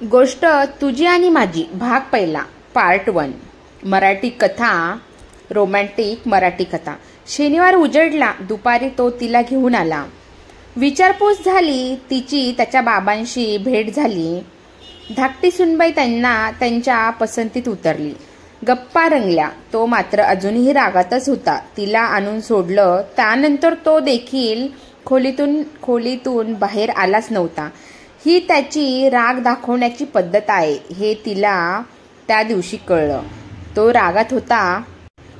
गोष्ट तुझी आणि माझी भाग पहिला पार्ट 1 मराठी कथा रोमॅन्टिक मराठी कथा। शनिवार उजडला, दुपारी तो तिला घेऊन आला। विचारपूस झाली तिची, त्याच्या बाबांशी भेट झाली। धाकटी सुनबाई त्यांना त्यांच्या पसंतीत उतरली, गप्पा रंगल्या। तो मात्र अजूनही रागातच होता। तिला आणून सोडलं त्यानंतर तो देखील खोलीतून बाहेर आलाच नव्हता। ही त्याची राग दाखवण्याची पद्धत आहे हे तिला त्या दिवशी कळलं। तो रागात होता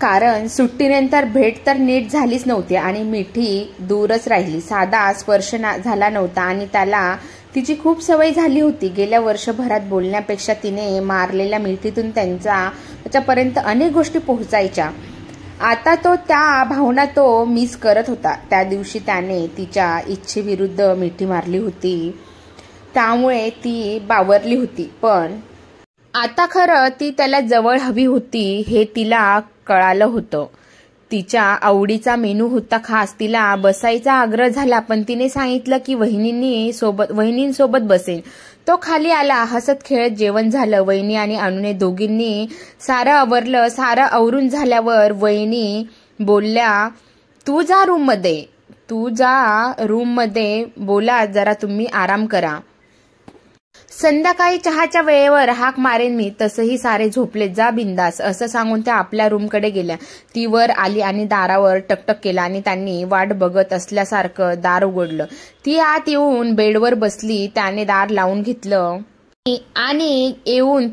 कारण सुट्टीनंतर भेट तर नीट झालीच नव्हती आणि मिठी दूरच राहिली। साधा स्पर्श झाला नव्हता आणि त्याला तिची खूप सवय झाली होती। गेल्या वर्षभरात बोलण्यापेक्षा तिने मारलेल्या मिठीतून त्याच्यापर्यंत अनेक गोष्टी पोहोचायच्या। आता त्या भावना तो मिस करत होता। त्या दिवशी त्याने तिच्या इच्छेविरुद्ध मिठी मारली होती, त्यामुळे ती बावरली होती। पण आता खरं ती त्याला जवळ हवी होती हे तिला कळालं होतं। तिच्या आवडीचा मेनू होता खास। तिला बसायचा आग्रह झाला पण तिने सांगितलं की वहिनींसोबत बसेन। तो खाली आला, हसत खेळत जेवण झालं। वहिनी आणि अनुने दोघींनी सारं आवरलं। सारं आवरून झाल्यावर वहिनी बोलल्या, तू जा रूम मध्ये बोला, जरा तुम्ही आराम करा। संध्याकाळी चहाच्या वेळेवर हाक मारेन मी, तसंही सारे झोपले, जा बिंदास, असं सांगून त्या आपल्या रूमकडे गेल्या। ती वर आली आणि दारावर टकटक केला आणि त्यांनी वाट बघत असल्यासारखं दार उघडलं। ती आत येऊन बेडवर बसली। त्याने दार लावून घेतलं आणि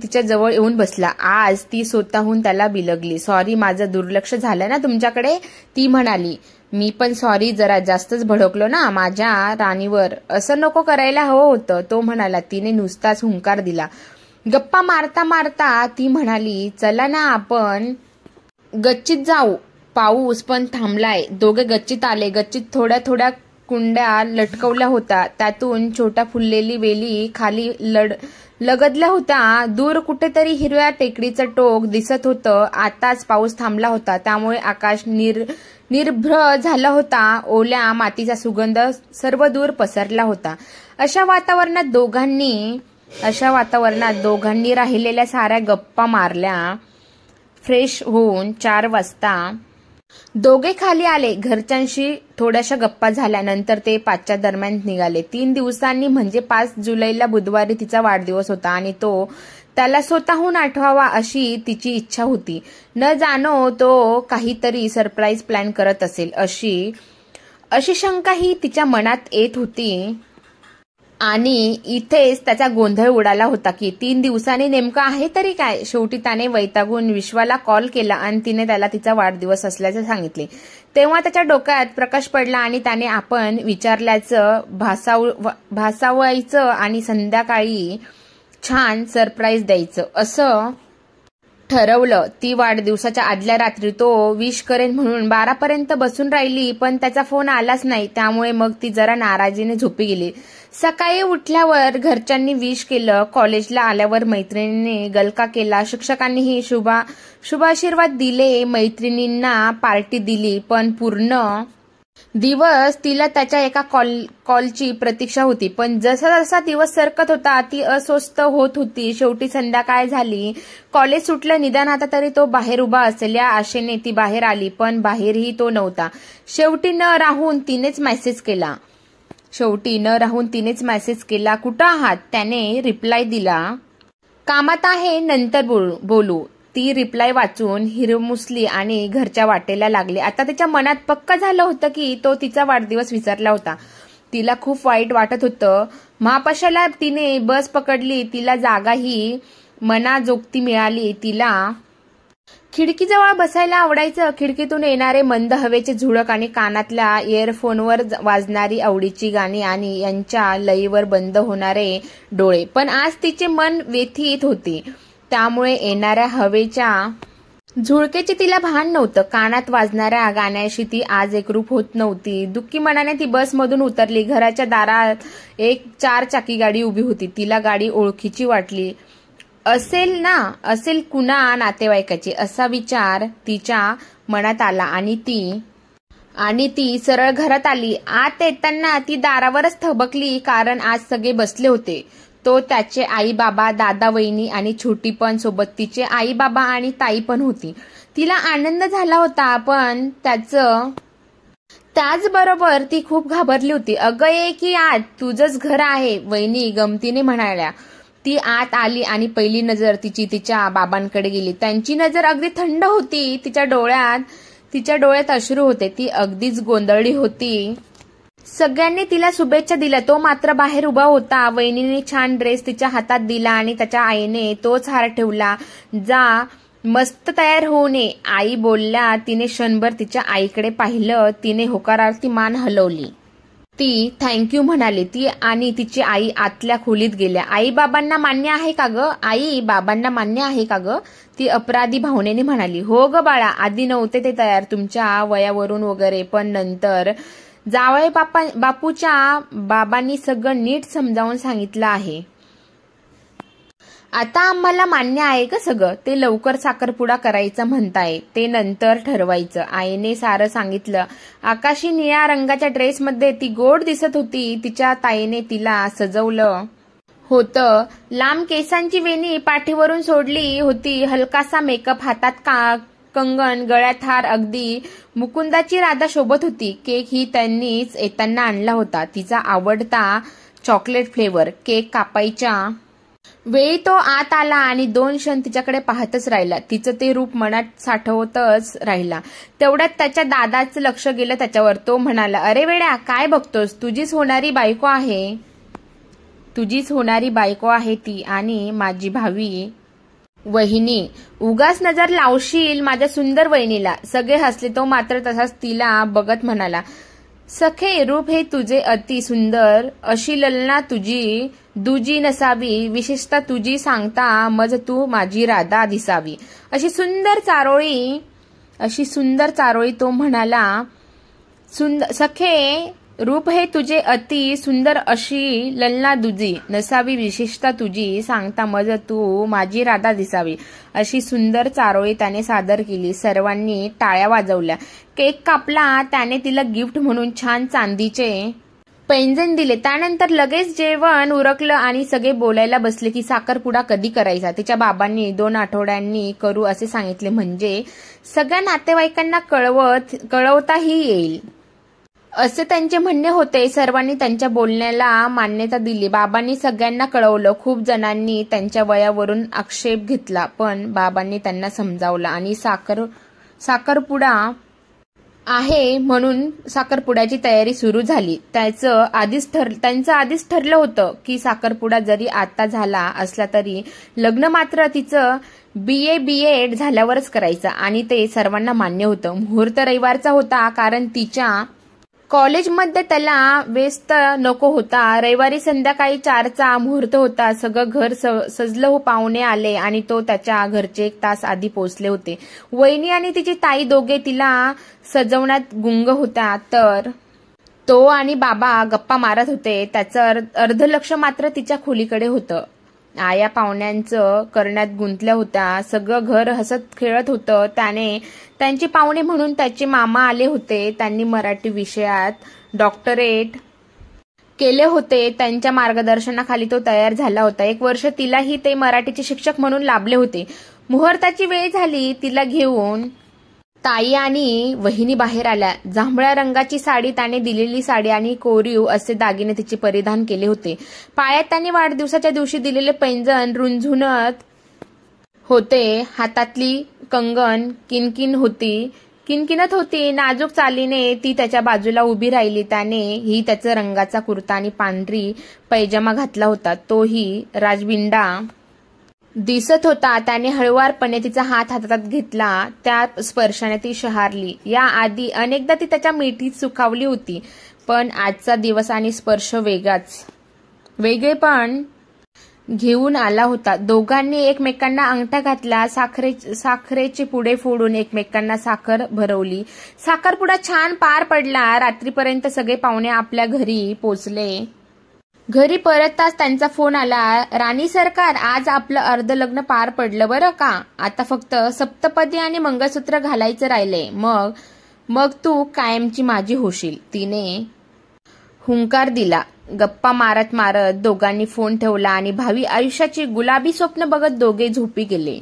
तिच्या जवळ येऊन बसला। आज ती स्वतःहून त्याला बिलगली। सॉरी, माझं दुर्लक्ष झालं ना तुमच्याकडे, ती म्हणाली। मी पण सॉरी, जरा जास्तच भडकलो ना माझ्या राणीवर, असं नको करायला हवं होतं, तो म्हणाला। तिने नुसताच हुंकार दिला। गप्पा मारता मारता ती म्हणाली, चला ना आपण गच्चीत जाऊ, पाऊस पण थांबलाय। दोघे गच्चीत आले। गच्चीत थोड्या थोड्या कुंड्या लटकवल्या होत्या, त्यातून छोट्या फुललेली वेली खाली लगदल्या होत्या। दूर कुठेतरी हिरव्या टेकडीचं टोक दिसत होतं। आताच पाऊस थांबला होता, त्यामुळे आकाश निर्भ्र झाला होता। ओल्या मातीचा सुगंध सर्व दूर पसरला होता। अशा वातावरणात दोघांनी राहिलेल्या साऱ्या गप्पा मारल्या। फ्रेश होऊन 4 वाजता दोघे खाली आले। घरच्यांशी थोड्याशा गप्पा झाल्यानंतर ते 5च्या दरम्यान निघाले। 3 दिवसांनी म्हणजे 5 जुलैला बुधवारी तिचा वाढदिवस होता आणि तो त्याला स्वतःहून आठवावा अशी तिची इच्छा होती। न जाणो तो काहीतरी सरप्राईज प्लॅन करत असेल अशी शंकाही तिच्या मनात येत होती। आणि इथेच त्याचा गोंधळ उडाला होता की 3 दिवसांनी नेमकं आहे तरी काय। शेवटी त्याने वैतागून विश्वाला कॉल केला आणि तिने त्याला तिचा वाढदिवस असल्याचे सांगितले। तेव्हा त्याच्या डोक्यात प्रकाश पडला आणि त्याने आपण विचारल्याचं भासावायचं आणि संध्याकाळी छान सरप्राईज द्यायचं असं ठरवलं। ती वाढदिवसाच्या आदल्या रात्री तो विश करेन म्हणून 12 पर्यंत बसून राहिली, पण त्याचा फोन आलाच नाही। त्यामुळे मग ती जरा नाराजीने झोपी गेली। सकाळी उठल्यावर घरच्यांनी विश केलं। कॉलेजला आल्यावर मैत्रिणींनी गलका केला। शिक्षकांनीही शुभाशीर्वाद दिले। मैत्रिणींना पार्टी दिली। पण पूर्ण दिवस तिला त्याच्या एका कॉलची प्रतीक्षा होती। पण जसा जसा दिवस सरकत होता ती अस्वस्थ होत होती। शेवटी संध्याकाळ झाली। कॉलेज सुटलं, निदान आता तरी तो बाहेर उभा असेल या आशेने ती बाहेर आली, पण बाहेरही तो नव्हता। शेवटी न राहून तिनेच मेसेज केला, कुठं आहात? त्याने रिप्लाय दिला, कामात आहे, नंतर बोलू। ती रिप्लाय वाचून हिरमुसली आणि घरच्या वाटेला लागली। आता तिच्या मनात पक्का झालं होतं की तो तिचा वाढदिवस विसरला होता। तिला खूप वाईट वाटत होतं। महापाशाला तिने बस पकडली। तिला जागाही मनाजोगती मिळाली। तिला खिडकीजवळ बसायला आवडायचं। खिडकीतून येणारे मंद हवेचे झुळक आणि कानातल्या इयरफोनवर वाजणारी आवडीची गाणी आणि यांच्या लयीवर बंद होणारे डोळे। पण आज तिचे मन व्यथित होते, त्यामुळे येणाऱ्या हवेच्या झुळकेचे तिला भान नव्हतं। कानात वाजणाऱ्या गाण्याशी ती आज एकरूप होत नव्हती। दुःखी मनाने ती बसमधून उतरली। घराच्या दारात एक 4 चाकी गाडी उभी होती। तिला गाडी ओळखीची वाटली। असेल कुणा नातेवाईकाची असा विचार तिच्या मनात आला आणि ती सरळ घरात आली। आत येताना ती दारावरच थबकली, कारण आज सगळे बसले होते। तो त्याचे आई बाबा, दादा, वहिनी आणि छोटी पण सोबत तिचे आई बाबा आणि ताई पण होती. तिला आनंद झाला होता, पण त्याचबरोबर ती खूप घाबरली होती. अगं ये की आत, तुझंच घर आहे, वहिनी गमतीने म्हणाल्या. ती आत आली आणि पहिली नजर तिची तिच्या बाबांकडे गेली. त्यांची नजर अगदी थंड होती. तिच्या डोळ्यात अश्रू होते. ती अगदीच गोंधळली होती. सगळ्यांनी तिला शुभेच्छा दिल्या. तो मात्र बाहेर उभा होता. वहिनीने छान ड्रेस तिच्या हातात दिला आणि त्याच्या आईने तोच हार ठेवला. जा, मस्त तयार होऊ नये, आई बोलल्या. तिने क्षणभर तिच्या आईकडे पाहिलं. तिने होकारार्थी मान हलवली. ती थँक्यू म्हणाली. ती आणि तिची आई आतल्या खोलीत गेल्या. आई बाबांना मान्य आहे का ग? आई बाबांना मान्य आहे का ग? ती अपराधी भावनेने म्हणाली. हो ग बाळा, आधी नव्हते ते तयार, तुमच्या वयावरून वगैरे, पण नंतर जावई बापूच्या बाबांनी सगळं नीट समजावून सांगितलं आहे. आता आम्हाला मान्य आहे का सगळं? ते लवकर साखरपुडा करायचा म्हणताय, ते नंतर ठरवायचं. आईने सारं सांगितलं. आकाशी निळ्या रंगाच्या ड्रेसमध्ये ती गोड दिसत होती. तिच्या ताईने तिला सजवलं होतं. लांब केसांची वेणी पाठीवरून सोडली होती. हलकासा मेकअप, हातात कंगन, गळ्यात हार, अगदी मुकुंदाची राधा शोभत होती. केक ही त्यांनीच येताना आणला होता, तिचा आवडता चॉकलेट फ्लेवर. केक कापायच्या वेळी तो आत आला आणि 2 क्षण तिच्याकडे पाहतच राहिला. तिचं ते रूप मनात साठवतच राहिला. तेवढ्यात त्याच्या दादाचं लक्ष गेलं त्याच्यावर. तो म्हणाला, अरे वेड्या, काय बघतोस? तुझीच होणारी बायको आहे ती, आणि माझी भावी वहिनी. उगाच नजर लावशील माझ्या सुंदर वहिनीला. सगळे हसले. तो मात्र तसाच तिला बघत म्हणाला, सखे, रूप हे तुझे अति सुंदर, अशी ललना तुझी दुजी नसावी, विशेषतः तुझी सांगता मज तू माझी राधा दिसावी. अशी सुंदर चारोळी. तो म्हणाला, सखे, रूप हे तुझे अति सुंदर, अशी ललना दुजी नसावी, विशेषतः तुझी सांगता मज तू माझी राधा दिसावी. अशी सुंदर चारोळी त्याने सादर केली. सर्वांनी टाळ्या वाजवल्या. केक कापला. त्याने तिला गिफ्ट म्हणून छान चांदीचे पैंजण दिले. त्यानंतर लगेच जेवण उरकलं आणि सगळे बोलायला बसले की साखरपुडा कधी करायचा. तिच्या बाबांनी 2 आठवड्यांनी करू असे सांगितले, म्हणजे सगळ्या नातेवाईकांना कळवताही येईल असे त्यांचे म्हणणे होते. सर्वांनी त्यांच्या बोलण्याला मान्यता दिली. बाबांनी सगळ्यांना कळवलं. खूप जणांनी त्यांच्या वयावरून आक्षेप घेतला, पण बाबांनी त्यांना समजावलं आणि साखरपुडा आहे म्हणून साखरपुड्याची तयारी सुरू झाली. त्यांचं आधीच ठरलं होतं की साखरपुडा जरी आता झाला असला तरी लग्न मात्र तिचं BA झाल्यावरच करायचं, आणि ते सर्वांना मान्य होतं. मुहूर्त रविवारचा होता, कारण तिच्या कॉलेजमध्ये त्याला व्यस्त नको होता. रविवारी संध्याकाळी 4चा मुहूर्त होता. सगळं घर सजलं हो. पाहुणे आले आणि तो त्याच्या घरचे 1 तास आधी पोहोचले होते. वहिनी आणि तिची ताई दोघे तिला सजवण्यात गुंग होत्या, तर तो आणि बाबा गप्पा मारत होते. त्याचं अर्धलक्ष मात्र तिच्या खोलीकडे होतं. आया पाहुण्यांचं करण्यात गुंतल्या होत्या. सगळं घर हसत खेळत होतं. त्यांची पाहुणे म्हणून त्याचे मामा आले होते. त्यांनी मराठी विषयात डॉक्टरेट केले होते. त्यांच्या मार्गदर्शनाखाली तो तयार झाला होता. 1 वर्ष तिलाही ते मराठीचे शिक्षक म्हणून लाभले होते. मुहूर्ताची वेळ झाली. तिला घेऊन ताई आणि वहिनी बाहेर आल्या. जांभळ्या रंगाची साडी, त्याने दिलेली साडी आणि कोरीव असे दागिने तिचे परिधान केले होते. पायात त्यांनी वाढदिवसाच्या दिवशी दिलेले पैंजण रुंझुनत होते. हातातली कंगन किनकिनत होती. नाजूक चालीने ती त्याच्या बाजूला उभी राहिली. त्याने ही त्याचा रंगाचा कुर्ता आणि पांढरी पैजामा घातला होता. तोही राजबिंडा दिसत होता. त्याने हळुवारपणे तिचा हात हातात घेतला. त्या स्पर्शाने ती शहारली. या आधी अनेकदा ती त्याच्या मिठीत सुखावली होती, पण आजचा दिवस आणि स्पर्श वेगळेपण घेऊन आला होता. दोघांनी एकमेकांना अंगठ्या घातल्या. साखरेचे पुडे फोडून एकमेकांना साखर भरवली. साखरपुडा छान पार पडला. रात्रीपर्यंत सगळे पाहुणे आपल्या घरी पोचले. घरी परतताच त्यांचा फोन आला. राणी सरकार, आज आपलं अर्ध लग्न पार पडलं बरं का. आता फक्त सप्तपदी आणि मंगळसूत्र घालायचं राहिलंय. मग तू कायमची माझी होशील. तिने हुंकार दिला. गप्पा मारत मारत दोघांनी फोन ठेवला आणि भावी आयुष्याची गुलाबी स्वप्न बघत दोघे झोपी गेले.